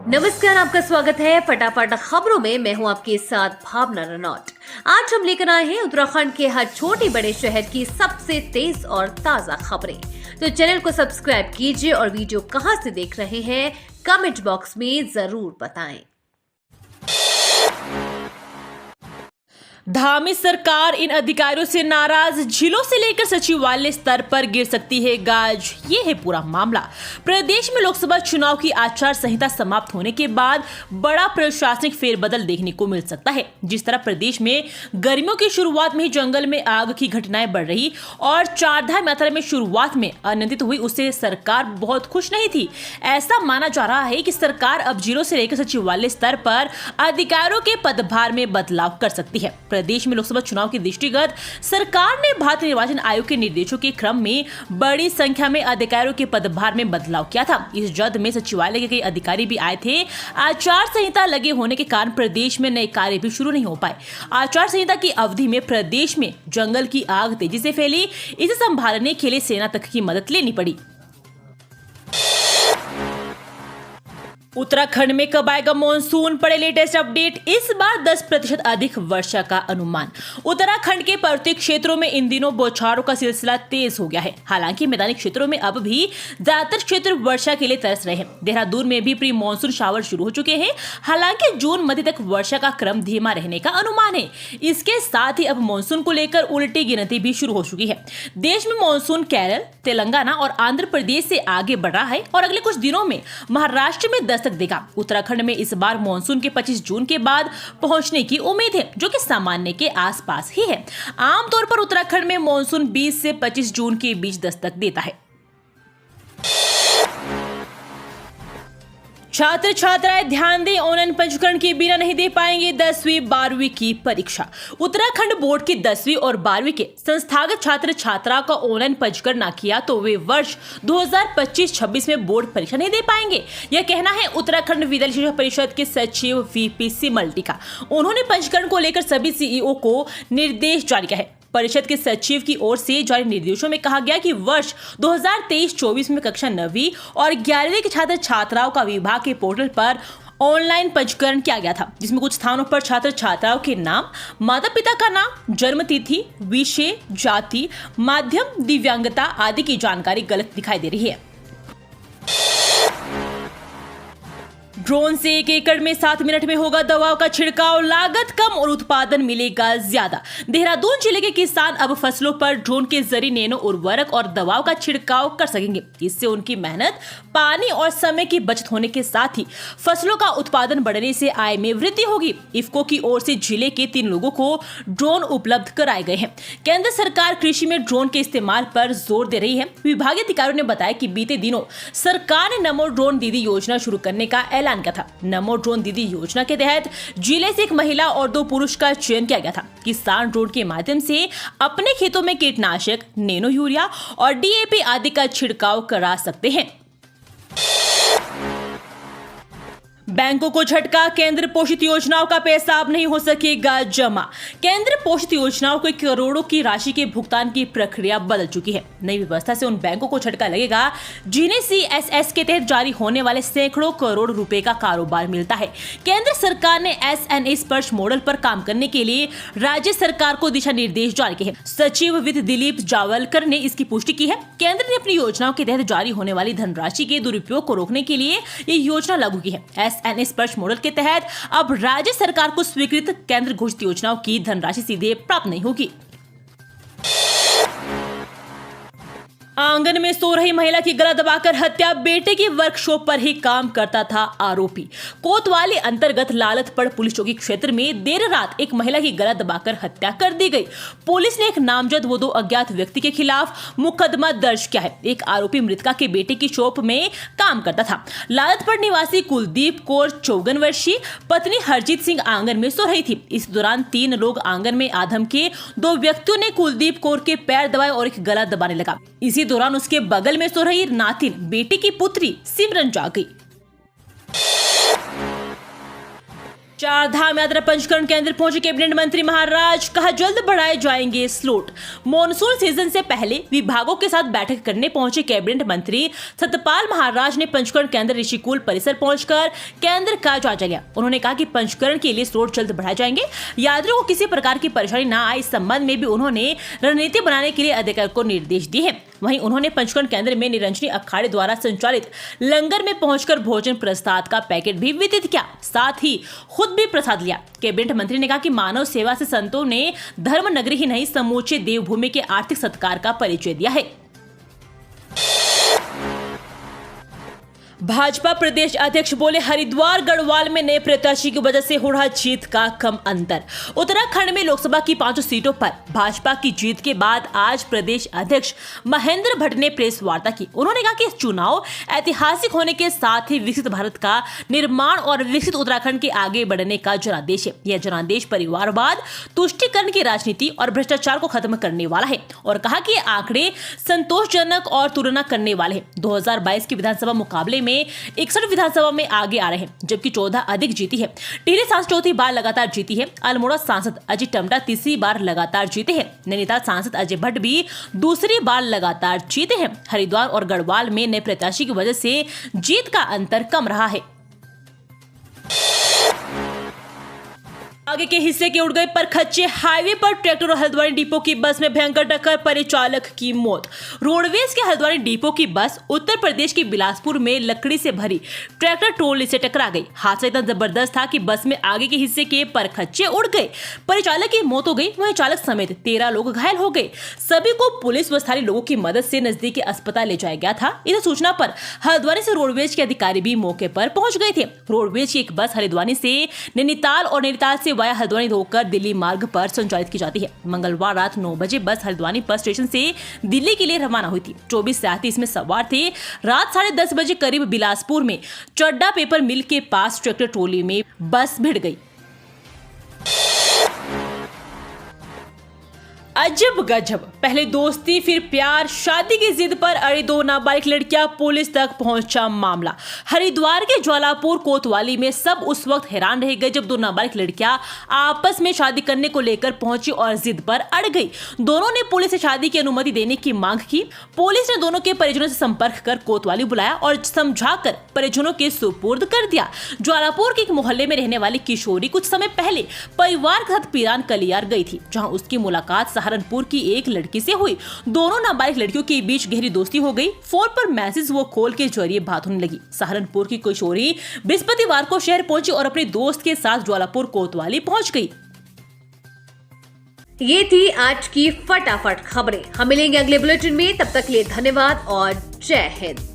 नमस्कार, आपका स्वागत है फटाफट खबरों में। मैं हूं आपके साथ भावना रनौट। आज हम लेकर आए हैं उत्तराखंड के हर छोटे बड़े शहर की सबसे तेज और ताजा खबरें। तो चैनल को सब्सक्राइब कीजिए और वीडियो कहां से देख रहे हैं कमेंट बॉक्स में जरूर बताएं। धामी सरकार इन अधिकारियों से नाराज, जिलों से लेकर सचिवालय स्तर पर गिर सकती है गाज। ये है पूरा मामला। प्रदेश में लोकसभा चुनाव की आचार संहिता समाप्त होने के बाद बड़ा प्रशासनिक फेरबदल देखने को मिल सकता है। जिस तरह प्रदेश में गर्मियों की शुरुआत में ही जंगल में आग की घटनाएं बढ़ रही और चारधाम यात्रा में शुरुआत में अनियंत्रित हुई, उससे सरकार बहुत खुश नहीं थी। ऐसा माना जा रहा है कि सरकार अब जिलों से लेकर सचिवालय स्तर पर अधिकारियों के पदभार में बदलाव कर सकती है। प्रदेश में लोकसभा चुनाव के दृष्टिगत सरकार ने भारतीय निर्वाचन आयोग के निर्देशों के क्रम में बड़ी संख्या में अधिकारियों के पदभार में बदलाव किया था। इस जद में सचिवालय के कई अधिकारी भी आए थे। आचार संहिता लगे होने के कारण प्रदेश में नए कार्य भी शुरू नहीं हो पाए। आचार संहिता की अवधि में प्रदेश में जंगल की आग तेजी से फैली। इसे संभालने के लिए सेना तक की मदद लेनी पड़ी। उत्तराखंड में कब आएगा मॉनसून, पड़े लेटेस्ट अपडेट। इस बार 10% अधिक वर्षा का अनुमान। उत्तराखंड के पर्वतीय क्षेत्रों में इन दिनों बौछारों का सिलसिला तेज हो गया है। हालांकि मैदानी क्षेत्रों में अब भी ज्यादातर क्षेत्र वर्षा के लिए तरस रहे हैं। देहरादून में भी प्री मानसून शावर शुरू हो चुके हैं। हालांकि जून मध्य तक वर्षा का क्रम धीमा रहने का अनुमान है। इसके साथ ही अब मानसून को लेकर उल्टी गिनती भी शुरू हो चुकी है। देश में मानसून केरल, तेलंगाना और आंध्र प्रदेश से आगे बढ़ रहा है और अगले कुछ दिनों में महाराष्ट्र में दस्तक देगा। उत्तराखंड में इस बार मानसून के 25 जून के बाद पहुंचने की उम्मीद है, जो कि सामान्य के आसपास ही है। आमतौर पर उत्तराखंड में मानसून 20 से 25 जून के बीच दस्तक देता है। छात्र छात्राएं ध्यान दें, ऑनलाइन पंजीकरण के बिना नहीं दे पाएंगे 10वीं 12वीं की परीक्षा। उत्तराखंड बोर्ड की 10वीं और 12वीं के संस्थागत छात्र छात्राओं का ऑनलाइन पंजीकरण न किया तो वे वर्ष 2025-26 में बोर्ड परीक्षा नहीं दे पाएंगे। यह कहना है उत्तराखंड विद्यालय शिक्षा परिषद के सचिव VP मल्टी का। उन्होंने पंजीकरण को लेकर सभी CEO को निर्देश जारी किया है। परिषद के सचिव की ओर से जारी निर्देशों में कहा गया कि वर्ष 2023-24 में कक्षा 9वीं और 11वीं के छात्र छात्राओं का विभाग के पोर्टल पर ऑनलाइन पंजीकरण किया गया था, जिसमें कुछ स्थानों पर छात्र छात्राओं के नाम, माता पिता का नाम, जन्म तिथि, विषय, जाति, माध्यम, दिव्यांगता आदि की जानकारी गलत दिखाई दे रही है। ड्रोन से 1 एकड़ में 7 मिनट में होगा दवाओं का छिड़काव, लागत कम और उत्पादन मिलेगा ज्यादा। देहरादून जिले के किसान अब फसलों पर ड्रोन के जरिए नैनो उर्वरक और दवाओं का छिड़काव कर सकेंगे। इससे उनकी मेहनत, पानी और समय की बचत होने के साथ ही फसलों का उत्पादन बढ़ने से आय में वृद्धि होगी। इफ्को की ओर से जिले के 3 लोगों को ड्रोन उपलब्ध कराए गए हैं। केंद्र सरकार कृषि में ड्रोन के इस्तेमाल पर जोर दे रही है। विभागीय अधिकारियों ने बताया कि बीते दिनों सरकार ने नमो ड्रोन दीदी योजना शुरू करने का ऐलान किया था। नमो ड्रोन दीदी योजना के तहत जिले से 1 महिला और 2 पुरुष का चयन किया गया था। किसान ड्रोन के माध्यम से अपने खेतों में कीटनाशक, नैनो यूरिया और DAP आदि का छिड़काव करा सकते हैं। बैंकों को झटका, केंद्र पोषित योजनाओं का पैसा अब नहीं हो सकेगा जमा। केंद्र पोषित योजनाओं को करोड़ों की राशि के भुगतान की प्रक्रिया बदल चुकी है। नई व्यवस्था से उन बैंकों को झटका लगेगा जिन्हें CSS के तहत जारी होने वाले सैकड़ों करोड़ रुपए का कारोबार मिलता है। केंद्र सरकार ने SNA स्पर्श मॉडल पर काम करने के लिए राज्य सरकार को दिशा निर्देश जारी किए हैं। सचिव वित्त दिलीप जावलकर ने इसकी पुष्टि की है। केंद्र ने अपनी योजनाओं के तहत जारी होने वाली धनराशि के दुरुपयोग को रोकने के लिए ये योजना लागू की है। SNA स्पर्श मॉडल के तहत अब राज्य सरकार को स्वीकृत केंद्र घोषित योजनाओं की धनराशि सीधे प्राप्त नहीं होगी। आंगन में सो रही महिला की गला दबाकर हत्या, बेटे की वर्कशॉप पर ही काम करता था आरोपी। कोतवाली अंतर्गत लालतपड़ पुलिस चौकी क्षेत्र में देर रात एक महिला की गला दबाकर हत्या कर दी गई। पुलिस ने एक नामजद व 2 अज्ञात व्यक्ति के खिलाफ मुकदमा दर्ज किया है। एक आरोपी मृतका के बेटे की शॉप में काम करता था। लालतपड़ निवासी कुलदीप कौर 54 वर्षीय पत्नी हरजीत सिंह आंगन में सो रही थी। इस दौरान 3 लोग आंगन में आधम के 2 व्यक्तियों ने कुलदीप कौर के पैर दबाए और एक गला दबाने लगा। इसी दौरान उसके बगल में सो रही नातिन बेटी की पुत्री सिमरन जाग गई। चारधाम यात्रा पंचकर्ण केंद्र पहुंचे कैबिनेट मंत्री महाराज, कहा जल्द बढ़ाए जाएंगे स्लॉट। मॉनसून सीजन से पहले विभागों के साथ बैठक करने पहुंचे कैबिनेट मंत्री सतपाल महाराज ने पंचकर्ण केंद्र ऋषिकुल परिसर पहुंचकर केंद्र का जायजा लिया। उन्होंने कहा कि पंचकर्ण के लिए स्लॉट जल्द बढ़ाए जाएंगे, यात्रियों को किसी प्रकार की परेशानी न आए, इस संबंध में भी उन्होंने रणनीति बनाने के लिए अधिकारियों को निर्देश दिए हैं। वहीं उन्होंने पंचकर्ण केंद्र में निरंजनी अखाड़े द्वारा संचालित लंगर में पहुंचकर भोजन प्रसाद का पैकेट भी वितरित किया, साथ ही खुद भी प्रसाद लिया। कैबिनेट मंत्री ने कहा कि मानव सेवा से संतों ने धर्म नगरी ही नहीं समूचे देवभूमि के आर्थिक सत्कार का परिचय दिया है। भाजपा प्रदेश अध्यक्ष बोले हरिद्वार गढ़वाल में नए प्रत्याशी की वजह से हो रहा जीत का कम अंतर। उत्तराखंड में लोकसभा की 5 सीटों पर भाजपा की जीत के बाद आज प्रदेश अध्यक्ष महेंद्र भट्ट ने प्रेस वार्ता की। उन्होंने कहा कि इस चुनाव ऐतिहासिक होने के साथ ही विकसित भारत का निर्माण और विकसित उत्तराखंड के आगे बढ़ने का जनादेश है। यह जनादेश परिवारवाद, तुष्टीकरण की राजनीति और भ्रष्टाचार को खत्म करने वाला है और कहा कि ये आंकड़े संतोषजनक और तुलना करने वाले हैं। 2022 के विधानसभा मुकाबले में 61 विधानसभा में आगे आ रहे हैं, जबकि 14 अधिक जीती है। टिहरी सांसद चौथी बार लगातार जीती है। अल्मोड़ा सांसद अजय टम्टा तीसरी बार लगातार जीते हैं। नैनीताल सांसद अजय भट्ट भी दूसरी बार लगातार जीते हैं। हरिद्वार और गढ़वाल में नए प्रत्याशी की वजह से जीत का अंतर कम रहा है। आगे के हिस्से के उड़ गए पर खच्चे हाईवे पर ट्रैक्टर और हल्द्वानी डिपो की बस में भयंकर टक्कर, परिचालक की मौत। रोडवेज के हल्द्वानी डिपो की बस उत्तर प्रदेश के बिलासपुर में लकड़ी से भरी ट्रैक्टर ट्रॉली से टकरा गई। हादसा इतना जबरदस्त था कि बस में आगे के हिस्से के परखच्चे उड़ गए, परिचालक की मौत हो गई, वहीं चालक समेत 13 लोग घायल हो गए। सभी को पुलिस व स्थानीय लोगों की मदद से नजदीकी अस्पताल ले जाया गया था। इस सूचना पर हल्द्वानी से रोडवेज के अधिकारी भी मौके पर पहुंच गए थे। रोडवेज की एक बस हरिद्वानी से नैनीताल और नैनीताल से वाया हल्द्वानी होकर दिल्ली मार्ग पर संचालित की जाती है। मंगलवार रात 9 बजे बस हल्द्वानी बस स्टेशन से दिल्ली के लिए रवाना हुई थी। 24 यात्री इसमें सवार थे। रात 10:30 बजे करीब बिलासपुर में चड्डा पेपर मिल के पास ट्रैक्टर ट्रॉली में बस भिड़ गई। अजब गजब, पहले दोस्ती फिर प्यार, शादी की जिद पर अड़ी 2 नाबालिग लड़कियां, पुलिस तक पहुंचा मामला। हरिद्वार के ज्वालापुर कोतवाली में सब उस वक्त हैरान रह गए जब 2 नाबालिग लड़कियां आपस में शादी करने को लेकर पहुंची और जिद पर अड़ गई। दोनों ने पुलिस से शादी की अनुमति देने की मांग की। पुलिस ने दोनों के परिजनों से संपर्क कर कोतवाली बुलाया और समझाकर परिजनों के सुपुर्द कर दिया। ज्वालापुर के एक मोहल्ले में रहने वाली किशोरी कुछ समय पहले परिवार के साथ पीरान कलियार गई थी, जहां उसकी मुलाकात सहारनपुर की एक लड़की से हुई। दोनों नाबालिग लड़कियों के बीच गहरी दोस्ती हो गई। फोन पर मैसेज व कॉल के जरिए बात होने लगी। सहारनपुर की किशोरी बृहस्पतिवार को शहर पहुंची और अपने दोस्त के साथ ज्वालापुर कोतवाली पहुंच गई। ये थी आज की फटाफट खबरें। हम मिलेंगे अगले बुलेटिन में, तब तक के लिए धन्यवाद और जय हिंद।